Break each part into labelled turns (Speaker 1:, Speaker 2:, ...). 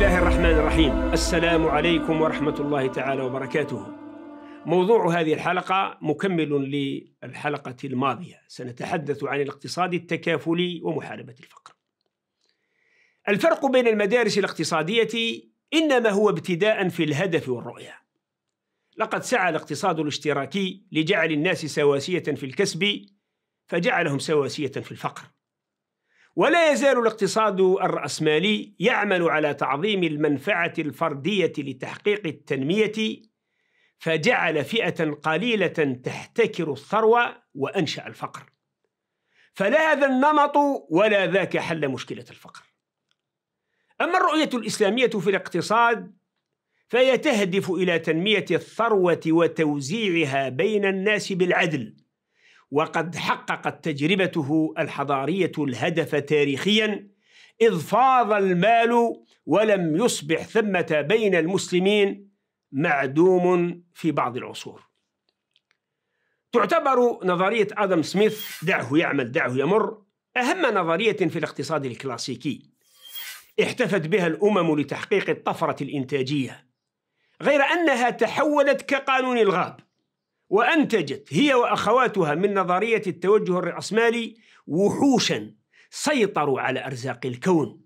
Speaker 1: الله الرحمن الرحيم. السلام عليكم ورحمة الله تعالى وبركاته. موضوع هذه الحلقة مكمل للحلقة الماضية. سنتحدث عن الاقتصاد التكافلي ومحاربة الفقر. الفرق بين المدارس الاقتصادية إنما هو ابتداء في الهدف والرؤية. لقد سعى الاقتصاد الاشتراكي لجعل الناس سواسية في الكسب فجعلهم سواسية في الفقر. ولا يزال الاقتصاد الرأسمالي يعمل على تعظيم المنفعة الفردية لتحقيق التنمية فجعل فئة قليلة تحتكر الثروة وأنشأ الفقر. فلا هذا النمط ولا ذاك حل مشكلة الفقر. أما الرؤية الإسلامية في الاقتصاد فهي تهدف إلى تنمية الثروة وتوزيعها بين الناس بالعدل، وقد حققت تجربته الحضارية الهدف تاريخيا، إذ فاض المال ولم يصبح ثمة بين المسلمين معدوم في بعض العصور. تعتبر نظرية آدم سميث دعه يعمل دعه يمر أهم نظرية في الاقتصاد الكلاسيكي، احتفت بها الأمم لتحقيق الطفرة الإنتاجية، غير أنها تحولت كقانون الغاب، وأنتجت هي وأخواتها من نظرية التوجه الرأسمالي وحوشا سيطروا على أرزاق الكون،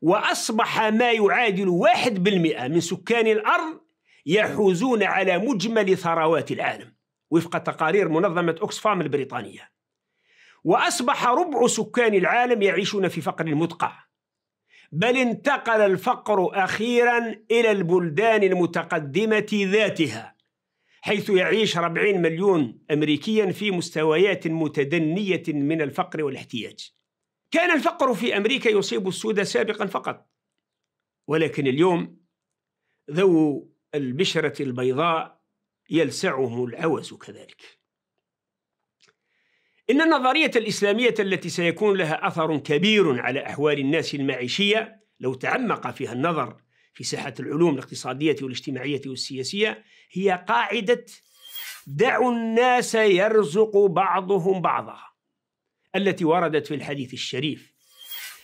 Speaker 1: وأصبح ما يعادل 1% من سكان الأرض يحوزون على مجمل ثروات العالم وفق تقارير منظمة أكسفام البريطانية، وأصبح ربع سكان العالم يعيشون في فقر مدقع، بل انتقل الفقر أخيرا إلى البلدان المتقدمة ذاتها، حيث يعيش 40 مليون أمريكيا في مستويات متدنية من الفقر والاحتياج. كان الفقر في أمريكا يصيب السود سابقا فقط، ولكن اليوم ذو البشرة البيضاء يلسعهم العوز كذلك. إن النظرية الإسلامية التي سيكون لها أثر كبير على أحوال الناس المعيشية لو تعمق فيها النظر في ساحة العلوم الاقتصادية والاجتماعية والسياسية هي قاعدة دعوا الناس يرزق بعضهم بعضا التي وردت في الحديث الشريف،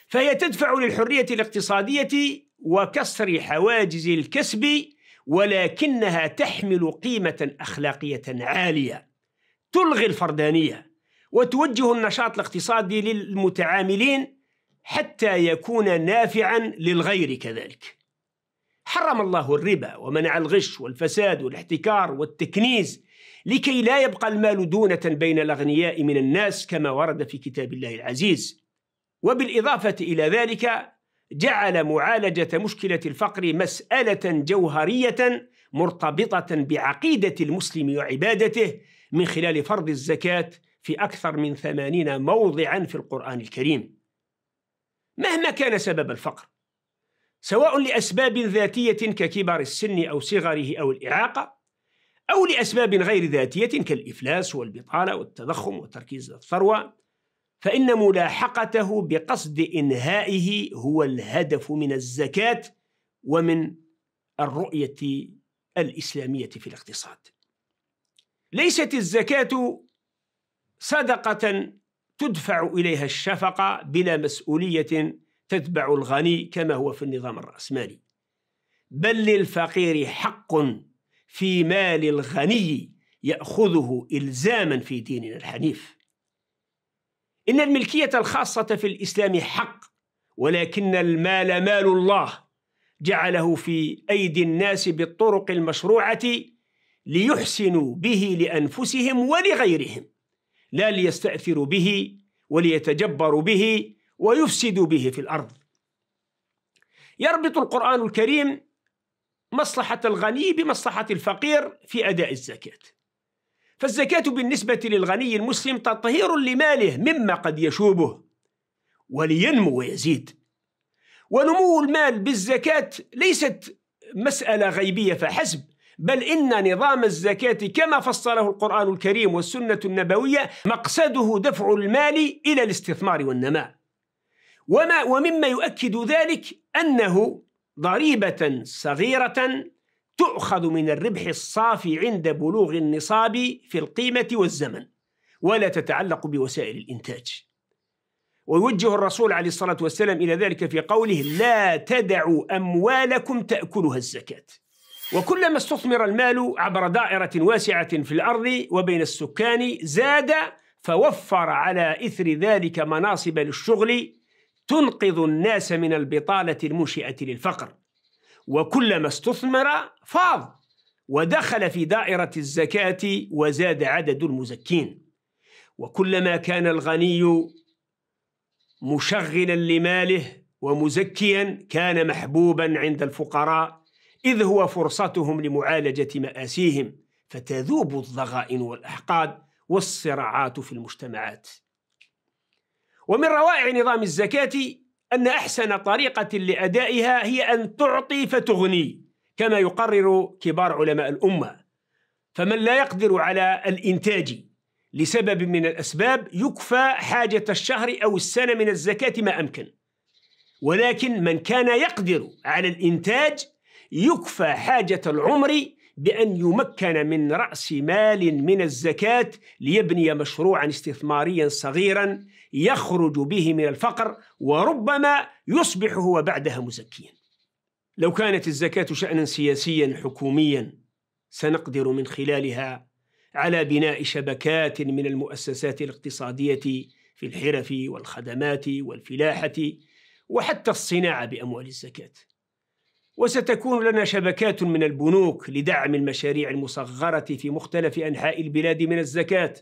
Speaker 1: فهي تدفع للحرية الاقتصادية وكسر حواجز الكسب، ولكنها تحمل قيمة أخلاقية عالية تلغي الفردانية وتوجه النشاط الاقتصادي للمتعاملين حتى يكون نافعا للغير كذلك. حرم الله الربا ومنع الغش والفساد والاحتكار والتكنيز لكي لا يبقى المال دونة بين الأغنياء من الناس كما ورد في كتاب الله العزيز. وبالإضافة إلى ذلك جعل معالجة مشكلة الفقر مسألة جوهرية مرتبطة بعقيدة المسلم وعبادته من خلال فرض الزكاة في أكثر من 80 موضعا في القرآن الكريم. مهما كان سبب الفقر، سواء لأسباب ذاتية ككبر السن أو صغره أو الإعاقة، أو لأسباب غير ذاتية كالإفلاس والبطالة والتضخم وتركيز الثروة، فإن ملاحقته بقصد إنهائه هو الهدف من الزكاة ومن الرؤية الإسلامية في الاقتصاد. ليست الزكاة صدقة تدفع إليها الشفقة بلا مسؤولية تتبع الغني كما هو في النظام الرأسمالي، بل للفقير حق في مال الغني يأخذه إلزاما في ديننا الحنيف. إن الملكية الخاصة في الإسلام حق، ولكن المال مال الله جعله في أيدي الناس بالطرق المشروعة ليحسنوا به لأنفسهم ولغيرهم، لا ليستأثروا به وليتجبروا به ويفسدوا به في الأرض. يربط القرآن الكريم مصلحة الغني بمصلحة الفقير في أداء الزكاة، فالزكاة بالنسبة للغني المسلم تطهير لماله مما قد يشوبه ولينمو ويزيد. ونمو المال بالزكاة ليست مسألة غيبية فحسب، بل إن نظام الزكاة كما فصله القرآن الكريم والسنة النبوية مقصده دفع المال إلى الاستثمار والنماء. ومما يؤكد ذلك أنه ضريبة صغيرة تؤخذ من الربح الصافي عند بلوغ النصاب في القيمة والزمن، ولا تتعلق بوسائل الإنتاج. ويوجه الرسول عليه الصلاة والسلام إلى ذلك في قوله: لا تدعوا أموالكم تأكلها الزكاة. وكلما استثمر المال عبر دائرة واسعة في الأرض وبين السكان زاد، فوفر على إثر ذلك مناصب للشغل تنقذ الناس من البطالة المنشئة للفقر. وكلما استثمر فاض ودخل في دائرة الزكاة وزاد عدد المزكين. وكلما كان الغني مشغلا لماله ومزكيا كان محبوبا عند الفقراء، إذ هو فرصتهم لمعالجة مآسيهم، فتذوب الضغائن والأحقاد والصراعات في المجتمعات. ومن روائع نظام الزكاة أن أحسن طريقة لأدائها هي أن تعطي فتغني، كما يقرر كبار علماء الأمة. فمن لا يقدر على الإنتاج لسبب من الأسباب يكفى حاجة الشهر أو السنة من الزكاة ما أمكن، ولكن من كان يقدر على الإنتاج يكفى حاجة العمر بأن يمكن من رأس مال من الزكاة ليبني مشروعا استثماريا صغيرا يخرج به من الفقر، وربما يصبح هو بعدها مزكيا. لو كانت الزكاة شأنا سياسيا حكوميا سنقدر من خلالها على بناء شبكات من المؤسسات الاقتصادية في الحرف والخدمات والفلاحة وحتى الصناعة بأموال الزكاة. وستكون لنا شبكات من البنوك لدعم المشاريع المصغرة في مختلف أنحاء البلاد من الزكاة،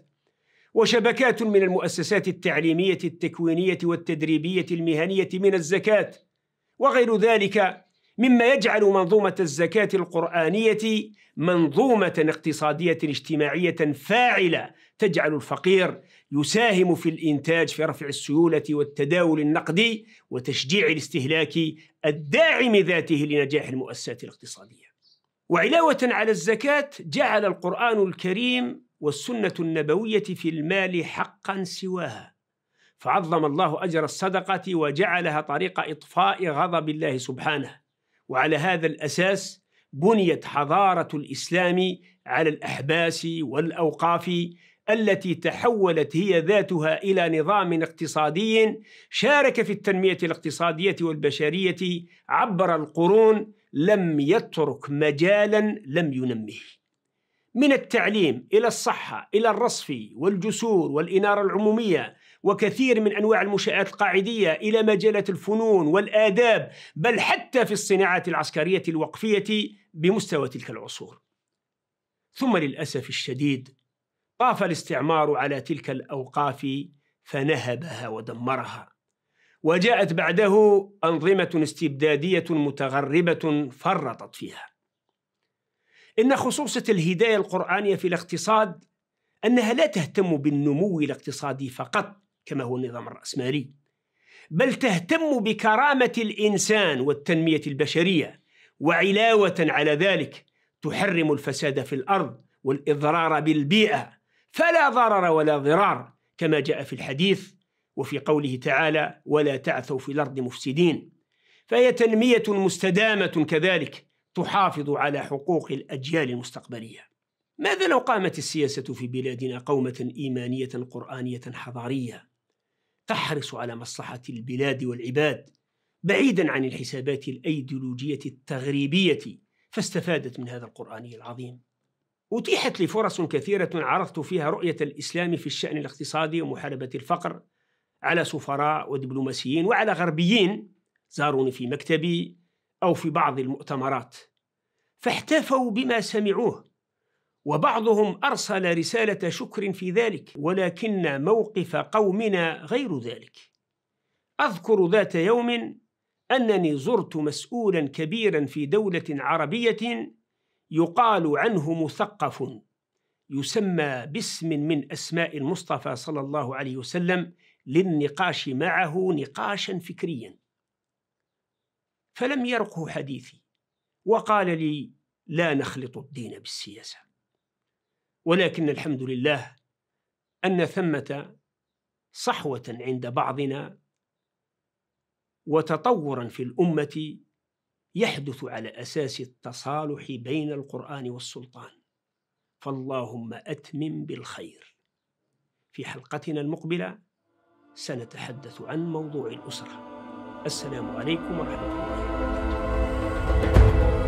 Speaker 1: وشبكات من المؤسسات التعليمية التكوينية والتدريبية المهنية من الزكاة، وغير ذلك مما يجعل منظومة الزكاة القرآنية منظومة اقتصادية اجتماعية فاعلة تجعل الفقير يساهم في الإنتاج في رفع السيولة والتداول النقدي وتشجيع الاستهلاك الداعم ذاته لنجاح المؤسسات الاقتصادية. وعلاوة على الزكاة جعل القرآن الكريم والسنة النبوية في المال حقا سواها، فعظم الله أجر الصدقة وجعلها طريق إطفاء غضب الله سبحانه. وعلى هذا الأساس بنيت حضارة الإسلام على الأحباس والأوقاف التي تحولت هي ذاتها إلى نظام اقتصادي شارك في التنمية الاقتصادية والبشرية عبر القرون، لم يترك مجالا لم ينمه، من التعليم إلى الصحة إلى الرصف والجسور والإنارة العمومية وكثير من أنواع المنشآت القاعدية إلى مجالات الفنون والآداب، بل حتى في الصناعات العسكرية الوقفية بمستوى تلك العصور. ثم للأسف الشديد طاف الاستعمار على تلك الأوقاف فنهبها ودمرها، وجاءت بعده أنظمة استبدادية متغربة فرطت فيها. إن خصوصة الهداية القرآنية في الاقتصاد أنها لا تهتم بالنمو الاقتصادي فقط كما هو النظام الرأسمالي، بل تهتم بكرامة الإنسان والتنمية البشرية، وعلاوة على ذلك تحرم الفساد في الأرض والإضرار بالبيئة، فلا ضرر ولا ضرار كما جاء في الحديث وفي قوله تعالى: ولا تعثوا في الأرض مفسدين. فهي تنمية مستدامة كذلك تحافظ على حقوق الأجيال المستقبلية. ماذا لو قامت السياسة في بلادنا قومة إيمانية قرآنية حضارية تحرص على مصلحة البلاد والعباد بعيدا عن الحسابات الأيديولوجية التغريبية، فاستفادت من هذا القرآن العظيم؟ أتيحت لي فرص كثيرة عرضت فيها رؤية الإسلام في الشأن الاقتصادي ومحاربة الفقر على سفراء ودبلوماسيين وعلى غربيين زاروني في مكتبي أو في بعض المؤتمرات، فاحتفوا بما سمعوه، وبعضهم أرسل رسالة شكر في ذلك، ولكن موقف قومنا غير ذلك. أذكر ذات يوم أنني زرت مسؤولا كبيرا في دولة عربية يقال عنه مثقف، يسمى باسم من أسماء المصطفى صلى الله عليه وسلم، للنقاش معه نقاشا فكريا، فلم يرقه حديثي وقال لي: لا نخلط الدين بالسياسة. ولكن الحمد لله أن ثمة صحوة عند بعضنا وتطورا في الأمة يحدث على أساس التصالح بين القرآن والسلطان، فاللهم أتمم بالخير. في حلقتنا المقبلة سنتحدث عن موضوع الأسرة. السلام عليكم ورحمة الله وبركاته.